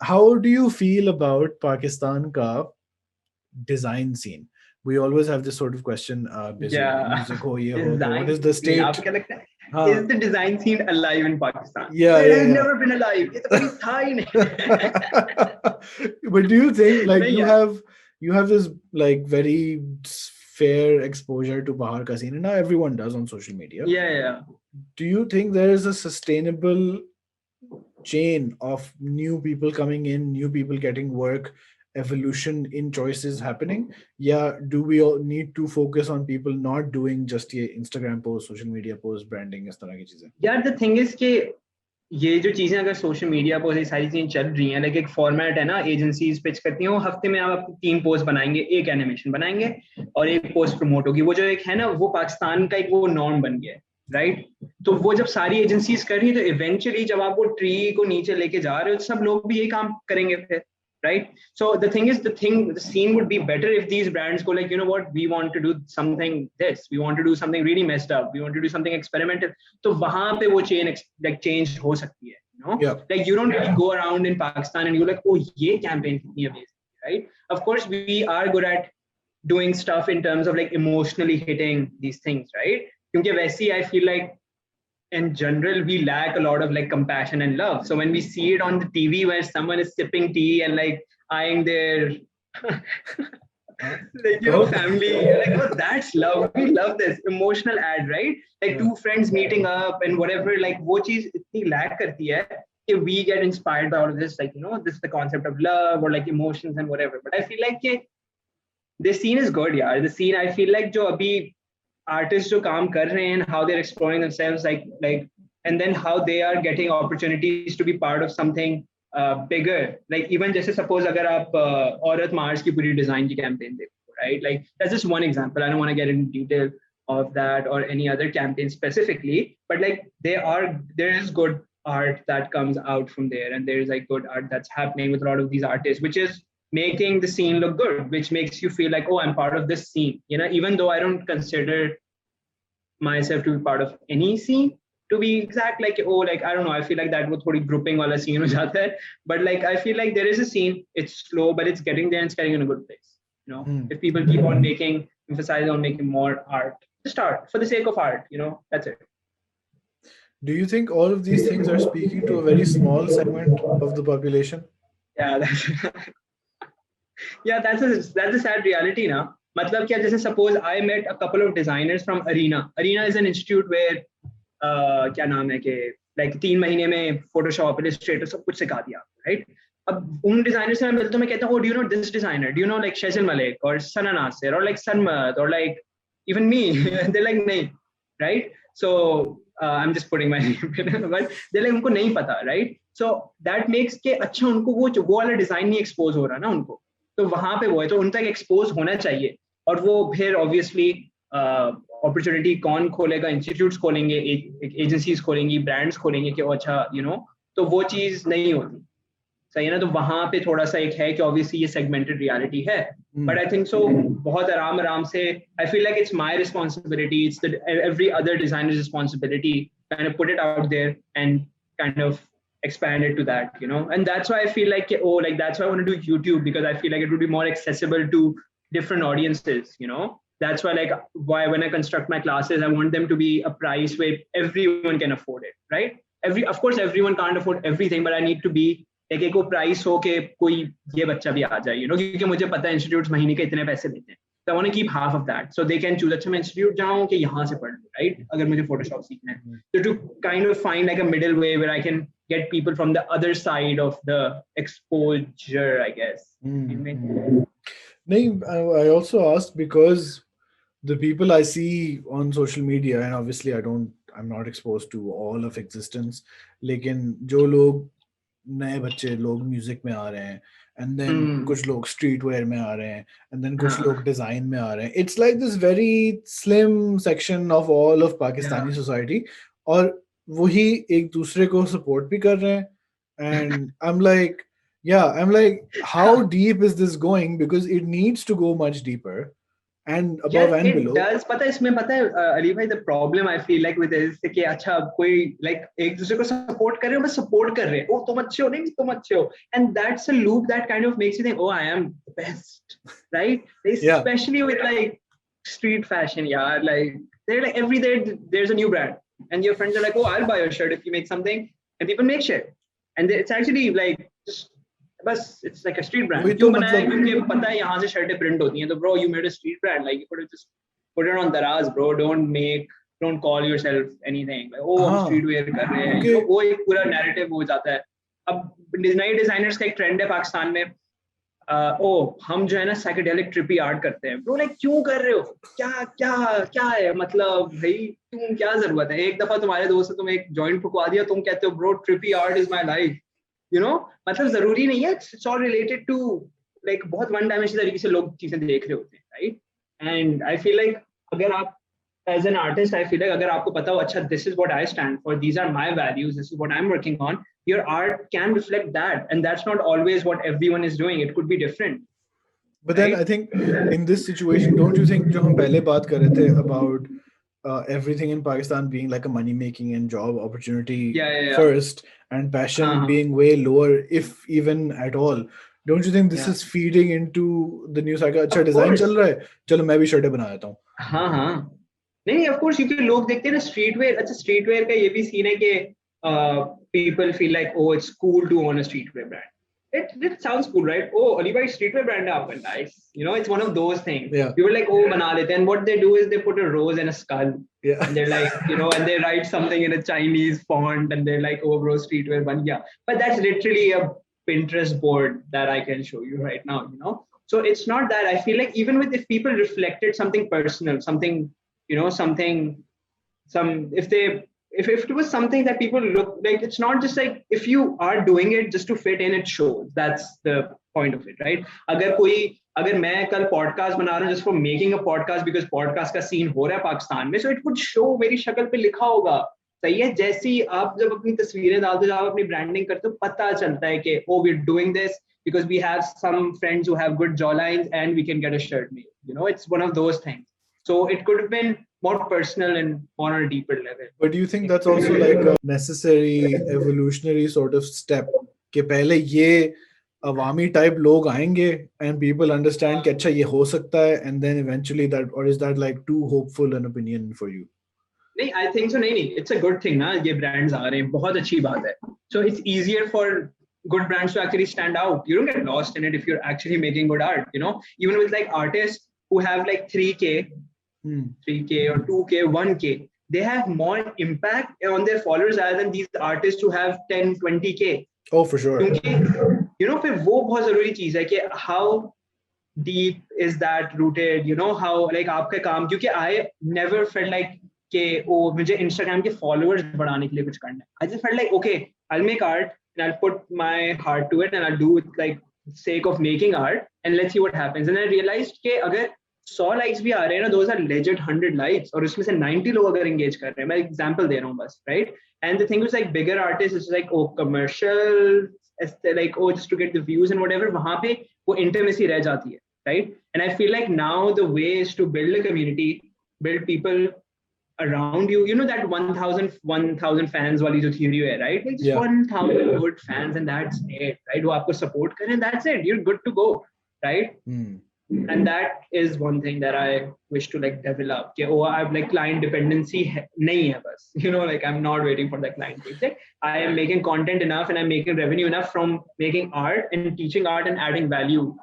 How do you feel about Pakistan ka design scene? We always have this sort of question, busy Yeah. music ho, ye ho, to what Design is the scene. state? आपको क्या लगता है? Huh. Is the design scene alive in Pakistan? Yeah, It has yeah, never been alive. ये तो कभी था ही नहीं. yeah. But do you think like नहीं यार. you have this like very fair exposure to Bahar ka scene, and now everyone does on social media. Yeah, yeah. Do you think there is a sustainable chain of new people coming in, new people getting work, evolution in choices happening? Yeah, do we all need to focus on people not doing just ये Instagram post, social media post, branding इस तरह की चीजें? यार the thing is कि ये जो चीजें अगर सोशल मीडिया पर ये सारी चीजें चल रही हैं, लाइक एक फॉर्मेट है ना, एजेंसीज पिच करती हैं, वो हफ्ते में आप 3 पोस्ट बनाएंगे, एक एनिमेशन बनाएंगे और एक पोस्ट प्रमोट होगी. वो जो एक है ना, वो पाकिस्तान का एक वो नॉर्म बन गया है, राइट? तो वो जब सारी एजेंसीज कर रही है, तो इवेंचुअली जब आप वो ट्री को नीचे लेके जा रहे हो, सब लोग भी यही काम करेंगे फिर, right? So the thing is, the scene would be better if these brands go like, you know what, we want to do something we want to do something really messed up, we want to do something experimental. तो वहाँ पे वो chain like change हो सकती है, you know? Yeah. Like you don't really go around in Pakistan and you're like, oh, ये campaign कितनी amazing, right? Of course, we are good at doing stuff in terms of like emotionally hitting these things, right? क्योंकि वैसे I feel like in general, we lack a lot of like compassion and love. So when we see it on the TV where someone is sipping tea and like eyeing their like, you know, family, like, oh, that's love. We love this emotional ad, right? Like two friends meeting up and whatever, like वो चीज इतनी lack करती है कि we get inspired by all of this, like, you know, this is the concept of love or like emotions and whatever. But I feel like कि this scene is good, yeah. The scene, I feel like जो अभी artists जो काम कर रहे हैं, how they're exploring themselves, like, and then how they are getting opportunities to be part of something bigger. Like even जैसे suppose अगर आप औरत मार्च की पूरी design की campaign देखो, right? Like that's just one example. I don't want to get into detail of that or any other campaign specifically, but like there is good art that comes out from there, and there is like good art that's happening with a lot of these artists, which is making the scene look good, which makes you feel like, oh, I'm part of this scene, you know, even though I don't consider myself to be part of any scene, to be exact, like, oh, like, I don't know, I feel like that would thodi grouping wala scene ho jata hai. But like, I feel like there is a scene, it's slow, but it's getting there and it's getting in a good place, you know. If people keep on emphasize on making more art, just art for the sake of art, you know, that's it. Do you think all of these things are speaking to a very small segment of the population? Yeah, yeah, that's a sad reality now. मतलब क्या, जैसे suppose I met a couple of designers from Arena. Arena is an institute where क्या नाम है कि like 3 महीने में Photoshop, Illustrator सब कुछ सिखा दिया, right? अब उन डिजाइनर से मैं मिलता हूँ, मैं कहता हूँ, oh, do you know this designer? Do you know like Shazil Malik or Sana Nasir or like Sanmat or like even me? They're like नहीं, right? So I'm just putting my name, but they're like उनको नहीं पता, right? So that makes के अच्छा उनको वो वाला design नहीं एक्सपोज हो रहा ना उनको, तो वहां पे वो है, तो उन तक एक्सपोज होना चाहिए. और वो फिर ऑब्वियसली अपॉर्चुनिटी कौन खोलेगा, इंस्टीट्यूट्स खोलेंगे, एजेंसीज खोलेंगी, ब्रांड्स खोलेंगे कि अच्छा, यू नो, तो वो चीज नहीं होती, सही है ना. तो वहां पे थोड़ा सा एक है कि ऑब्वियसली ये सेगमेंटेड रियलिटी है, बट आई थिंक सो बहुत आराम आराम से, I feel like it's my responsibility, it's every other designers responsibility, kind of put it out there and kind of expand it to that, you know. And that's why I feel like, oh, like that's why I want to do YouTube, because I feel like it would be more accessible to different audiences, you know. That's why, like, why when I construct my classes, I want them to be a price where everyone can afford it, right? Of course everyone can't afford everything, but I need to be like एक price हो के कोई ये बच्चा भी आ जाए, you know, क्योंकि मुझे पता है इंस्टीट्यूट्स महीने के इतने पैसे देते हैं, so I want to keep half of that so they can choose, अच्छा मैं इंस्टीट्यूट जाऊँ कि यहाँ से पढ़ लूँ, right? अगर मुझे फोटोशॉप सीखना है, so to kind of find like a middle way where I can get people from the other side of the exposure, I guess. I also asked because the people I see on social media, and obviously I'm not exposed to all of existence, लेकिन जो लोग नए बच्चे लोग music में आ रहे हैं, and then कुछ लोग स्ट्रीट वेयर में आ रहे हैं, and then कुछ लोग डिजाइन में आ रहे हैं. It's like this very slim section of all of Pakistani society, और वही एक दूसरे को सपोर्ट भी कर रहे हैं. And I'm like, how deep is this going? Because it needs to go much deeper. and Yeah, above and it below. does. पता है इसमें पता है अली भाई, the problem I feel like with this है कि अच्छा कोई like एक दूसरे को support कर रहे हो, बस support कर रहे हैं, oh तुम अच्छे हो, नहीं तुम अच्छे हो, and that's a loop that kind of makes you think, oh I am the best, right? Yeah. Especially with like street fashion, yeah, like they're like every day there's a new brand, and your friends are like, oh I'll buy your shirt if you make something, and people make shit, and it's actually like just बस it's like a street brand. वही तो क्यों बनाया? मतलब क्योंकि पता है यहाँ से शर्टें प्रिंट होती हैं, तो bro you made a street brand, like you could have just put it on Daraz, bro. Don't call yourself anything like, oh हम हाँ streetwear कर रहे हैं, क्योंकि वो एक पूरा narrative हो जाता है. अब नए डिजाइनर्स का एक ट्रेंड है पाकिस्तान में, ओ हम जो है ना साइकेडेलिक ट्रिपी आर्ट करते हैं, ब्रो लाइक क्यों कर रहे हो, क्या क्या क्या है मतलब भाई, तुम क्या जरूरत है, एक दफा तुम्हारे दोस्त से तुम एक जॉइंट फुकवा दिया, तुम कहते हो bro trippy art is my life, you know, मतलब जरूरी नहीं है, it's all related to like बहुत वन डायमेंशनल तरीके से लोग चीजें देख रहे होते हैं, right? And I feel like अगर आप as an artist, I feel like अगर आपको पता हो अच्छा this is what I stand for, these are my values, this is what I'm working on, your art can reflect that, and that's not always what everyone is doing, it could be different. But then I think in this situation, don't you think जो हम पहले बात कर रहे थे about everything in Pakistan being like a money making and job opportunity first, and passion being way lower, if even at all, don't you think this is feeding into the new cycle? अच्छा design चल रहा है, चलो मैं भी शर्टें बना देता हूँ. हाँ नहीं ऑफ कोर्स, क्योंकि लोग देखते हैं ना स्ट्रीट वेयर, अच्छा स्ट्रीट वेयर का ये भी सीन है कि people feel like, oh it's cool to own a streetwear brand. It sounds cool, right? Oh Ali bhai streetwear brand है आपका, nice, you know, it's one of those things. You were like, oh बना लेते हैं, and what they do is they put a rose and a skull, and they're like, you know, and they write something in a Chinese font, and they're like, oh bro streetwear ban gaya, but that's literally a Pinterest board that I can show you right now, you know. So it's not that. I feel like even with, if people reflected something personal, something, you know, if it was something that people look like, it's not just like if you are doing it just to fit in, it shows. That's the point of it, right? अगर मैं कल podcast बना रहा हूँ just for making a podcast because podcast का scene हो रहा है पाकिस्तान में, so it would show, मेरी शक्ल पे लिखा होगा, सही है? जैसे ही आप जब अपनी तस्वीरें डालते हो, जब आप अपनी ब्रांडिंग करते हो, पता चलता है कि oh we're doing this because we have some friends who have good jawlines and we can get a shirt made, you know. It's one of those things. So it could have been more personal and more on a deeper level. But do you think that's also like a necessary evolutionary sort of step कि पहले ये अवामी type लोग आएंगे and people understand कि अच्छा ये हो सकता है, and then eventually that, or is that like too hopeful an opinion for you? नहीं, I think so. नहीं, it's a good thing ना, ये brands आ रहे हैं, बहुत अच्छी बात है. So it's easier for good brands to actually stand out. You don't get lost in it if you're actually making good art, you know. Even with like artists who have like 3K or 2K, 1K, they have more impact on their followers rather than these artists who have 10, 20K. Oh, for sure. क्योंकि you know, फिर वो बहुत जरूरी चीज है कि how deep is that rooted, you know, how like आपका काम, क्योंकि I never felt like कि ओ मुझे Instagram के followers बढ़ाने के लिए कुछ करना है. I just felt like okay, I'll make art and I'll put my heart to it and I'll do it like sake of making art and let's see what happens. And I realized कि अगर 100 likes भी आ रहे हैं ना, those are legit 100 likes, और उसमें से 90 लोग अगर engage कर रहे हैं, मैं example दे रहा हूँ बस, right? And the thing was like bigger artists, it's like oh commercial, like oh just to get the views and whatever, वहाँ पे वो intimacy रह जाती है, right? And I feel like now the way is to build a community, build people around you, you know, that 1000 fans वाली जो theory है, right? Like just 1000 good fans and that's it, right? वो आपको support करें, that's it, you're good to go, right? And that is one thing that I wish to like develop. कि oh, I have like client dependency नहीं है बस, you know, like I'm not waiting for the client paycheck. I am making content enough and I'm making revenue enough from making art and teaching art and adding value